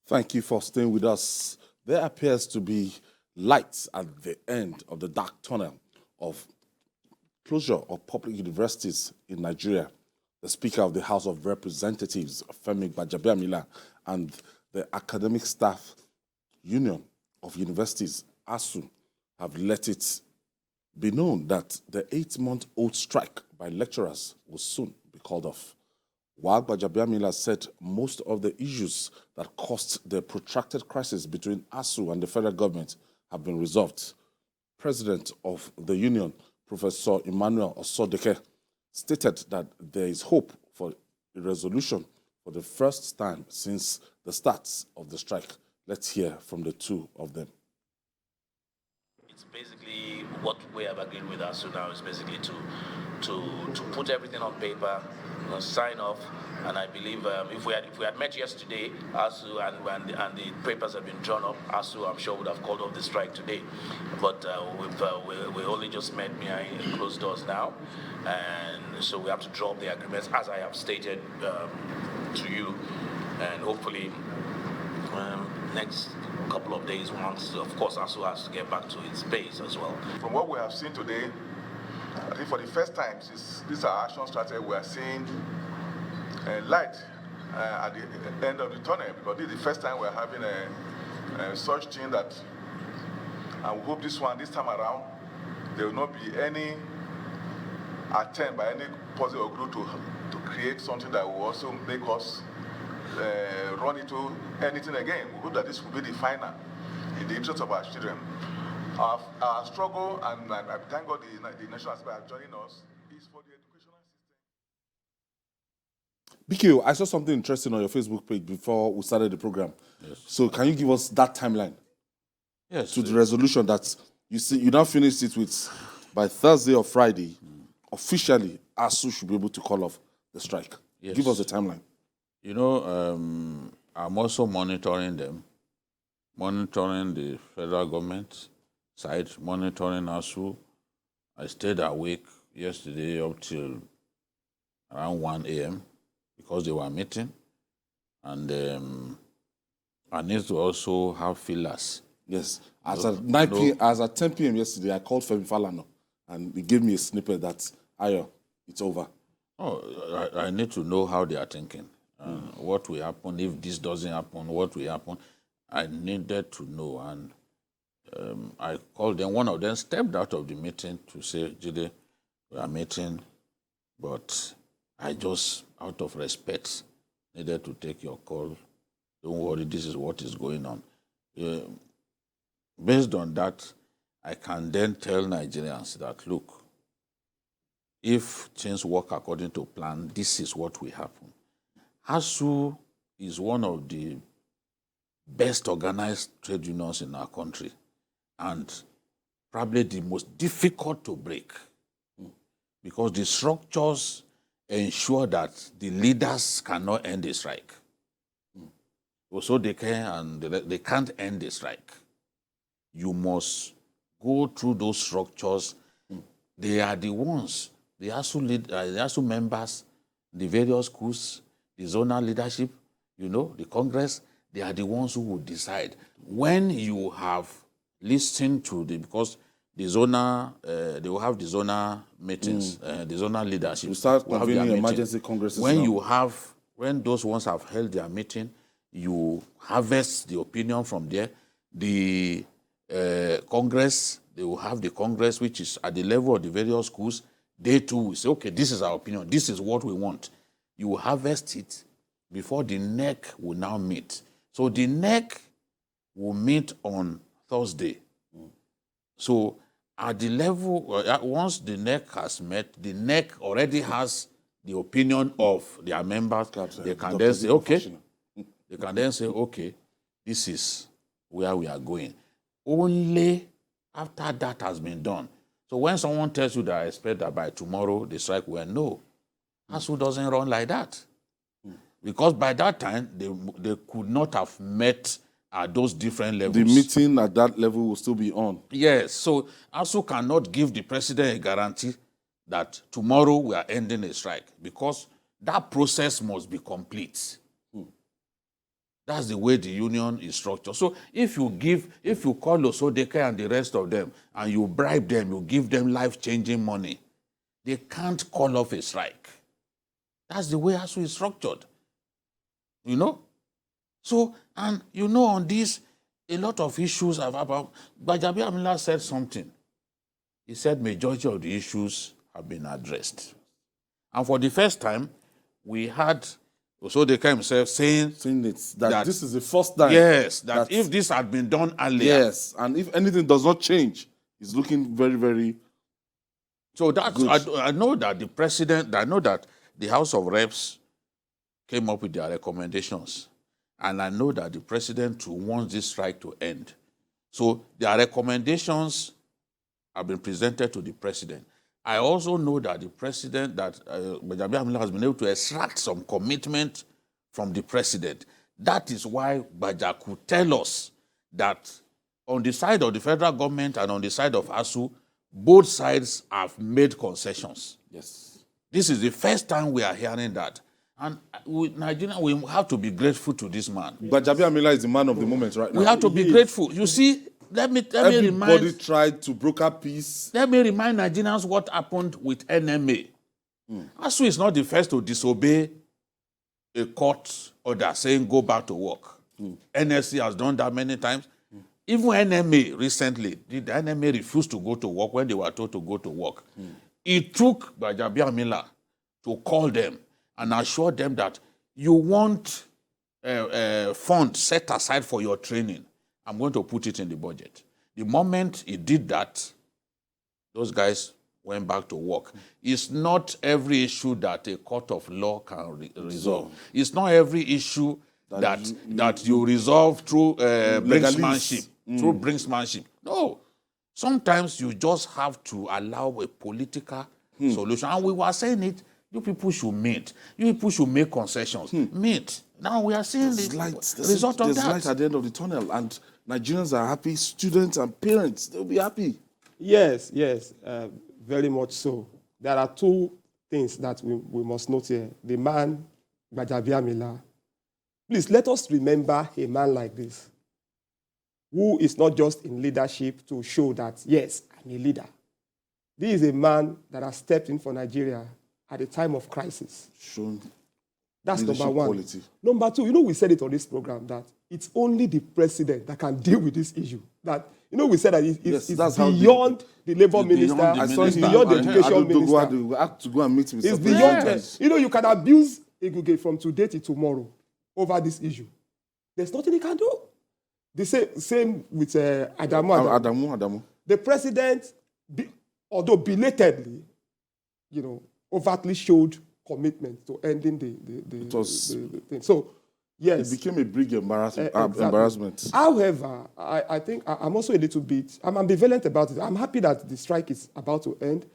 Thank you for staying with us. There appears to be lights at the end of the dark tunnel of closure of public universities in Nigeria. The Speaker of the House of Representatives, Femi Gbajabiamila, and the Academic Staff Union of Universities, ASUU, have let it be known that the 8-month-old strike by lecturers will soon be called off. While Gbajabiamila said most of the issues that caused the protracted crisis between ASUU and the federal government have been resolved, President of the union, Professor Emmanuel Osodeke, stated that there is hope for a resolution for the first time since the start of the strike. Let's hear from the two of them. It's basically what we have agreed with ASUU now is basically to put everything on paper, sign off, and I believe if we had met yesterday, ASUU and the papers have been drawn up, ASUU I'm sure would have called off the strike today, but we only just met behind closed doors now, and so we have to draw up the agreements as I have stated to you, and hopefully next couple of days, once of course ASUU has to get back to its base as well. From what we have seen today, I think for the first time since this action started, we are seeing light at the end of the tunnel, because this is the first time we are having such thing that, and we hope this time around, there will not be any attempt by any party or group to create something that will also make us run into anything again. We hope that this will be the final in the interest of our children. Our struggle, and I thank God the National Assembly are joining us, is for the educational system. BQ, I saw something interesting on your Facebook page before we started the program. Yes. So can you give us that timeline? Yes. To the resolution that you now finished it with by Thursday or Friday, officially ASUU should be able to call off the strike. Yes. Give us the timeline. You know, I'm also monitoring them, monitoring the federal government side, monitoring ASUU. I stayed awake yesterday up till around 1 a.m. because they were meeting. And I need to also have fillers. Yes. As at 10 p.m. yesterday, I called Femi Falana, and he gave me a snippet that, Ayo, it's over. Oh, I need to know how they are thinking. What will happen if this doesn't happen? What will happen? I needed to know, and I called them. One of them stepped out of the meeting to say, Jide, we are meeting, but I just, out of respect, needed to take your call. Don't worry, this is what is going on. Based on that, I can then tell Nigerians that, look, if things work according to plan, this is what will happen. ASUU is one of the best organized trade unions in our country and probably the most difficult to break because the structures ensure that the leaders cannot end the strike. So they can, and they can't end the strike. You must go through those structures. They are the ones, the ASUU members, the various schools, the zonal leadership, the Congress, they are the ones who will decide. When you have listened to because the zonal, they will have the zonal meetings, the zonal leadership. You start convening emergency congresses When those ones have held their meeting, you harvest the opinion from there. The Congress, they will have the Congress, which is at the level of the various schools. They too will say, okay, this is our opinion. This is what we want. You will harvest it before the NEC will now meet. So the NEC will meet on Thursday. So at the level, once the NEC has met, the NEC already has the opinion of their members. They can then say, okay, this is where we are going. Only after that has been done. So when someone tells you that I expect that by tomorrow the strike will end, no. ASUU doesn't run like that. Because by that time, they could not have met at those different levels. The meeting at that level will still be on. Yes, so ASUU cannot give the president a guarantee that tomorrow we are ending a strike because that process must be complete. That's the way the union is structured. So if you call Osodeke and the rest of them and you bribe them, you give them life-changing money, they can't call off a strike. That's the way ASUU is structured. You know? So, and you know, on this, a lot of issues have about. Gbajabi Amila said something. He said majority of the issues have been addressed. And for the first time, we had Osodeke himself saying that this is the first time. Yes, that if this had been done earlier. Yes, and if anything does not change, it's looking very, very So that's good. I know that the president, I know that the House of Reps came up with their recommendations. And I know that the president too wants this strike to end. So their recommendations have been presented to the president. I also know that the president, that Gbajabi Amila has been able to extract some commitment from the president. That is why Gbaja could tell us that on the side of the federal government and on the side of ASUU, both sides have made concessions. Yes. This is the first time we are hearing that. And Nigeria, we have to be grateful to this man. Gbajabi Amila is the man of the moment right now. We have to be grateful. You see, let me Everybody remind. tried to broker peace. Let me remind Nigerians what happened with NMA. ASUU is not the first to disobey a court order saying go back to work. NSC has done that many times. Even NMA recently, the NMA refused to go to work when they were told to go to work. It took Gbajabi Amila to call them and assure them that you want funds set aside for your training. I'm going to put it in the budget. The moment he did that, those guys went back to work. It's not every issue that a court of law can resolve. It's not every issue that you resolve through brinksmanship. Through brinksmanship. No. Sometimes you just have to allow a political solution. And we were saying it, you people should meet. You people should make concessions. Meet. Now we are seeing the result of that. There's light at the end of the tunnel, and Nigerians are happy. Students and parents, they'll be happy. Yes, very much so. There are two things that we must note here. The man, Gbajabi Amila. Please, let us remember a man like this, who is not just in leadership to show that, yes, I'm a leader. This is a man that has stepped in for Nigeria at a time of crisis. Shown That's number one. quality. Number two, we said it on this program that it's only the president that can deal with this issue. That, we said that it's beyond the labor minister, it's beyond the education minister. I have to go and meet Mr. It's beyond, you can abuse Iguge from today to tomorrow over this issue. There's nothing he can do. The same with Adamu. The president, although belatedly, overtly showed commitment to ending the thing. So, yes. It became a big embarrassment. Exactly. However, I think I'm also a little bit, I'm ambivalent about it. I'm happy that the strike is about to end,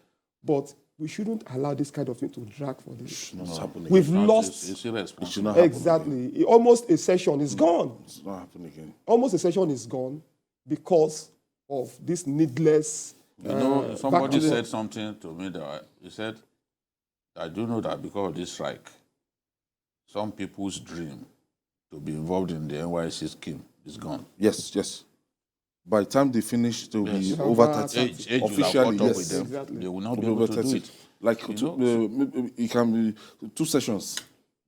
but we shouldn't allow this kind of thing to drag for this. We've lost. It should not happen exactly. Again. Almost a session is gone. It's not happening again. Almost a session is gone because of this needless. Somebody said something to me that he said, I do know that because of this strike, some people's dream to be involved in the NYC scheme is gone. Yes. By the time they finish, they'll be over 30. Age officially, will have caught up with yes. them. Exactly. They will not be able to do it. Like, it can be 2 sessions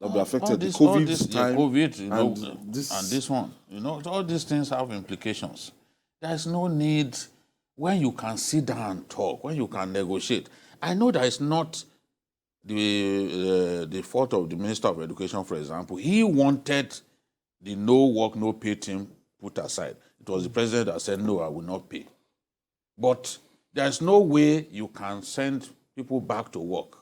that will be affected. The COVID time. And this one. All these things have implications. There's no need when you can sit down and talk, when you can negotiate. I know that it's not the fault of the Minister of Education, for example. He wanted the no work, no pay team put aside. It was the president that said, no, I will not pay. But there's no way you can send people back to work.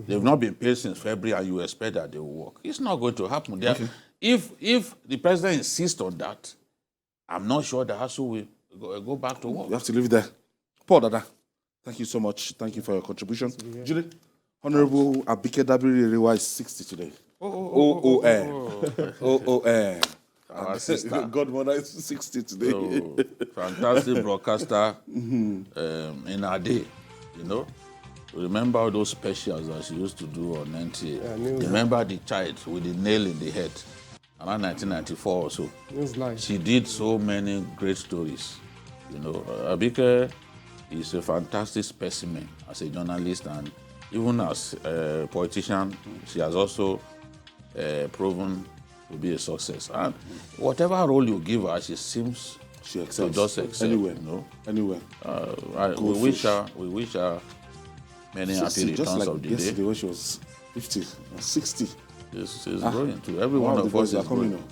They've not been paid since February and you expect that they will work. It's not going to happen. If the president insists on that, I'm not sure that ASUU will go back to work. You have to leave it there. Paul Dada, thank you so much. Thank you for your contribution. Julie, Honorable Abike Dabiri Rewa is 60 today. OON. Our sister. Godmother is 60 today. So, fantastic broadcaster in her day, Remember all those specials that she used to do on NTA. Remember the child with the nail in the head. around 1994 or so. It's like She did so many great stories. You know, Abike is a fantastic specimen as a journalist, and even as a politician, she has also proven to be a success. And whatever role you give her, she seems She to excels. just excel. Anywhere. You know? Anywhere. We wish her many 60, happy just returns like of the yesterday day. when she was 50 or 60. She's growing too. Every one the of boys us are is coming. growing.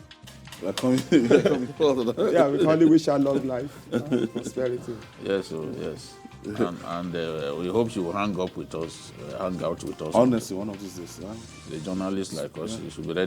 They are coming. They are coming forward. yeah, we can only wish her long life and prosperity. Yes, yes. And we hope she will hang out with us. Honestly, one of these days. The journalists like us, she should be ready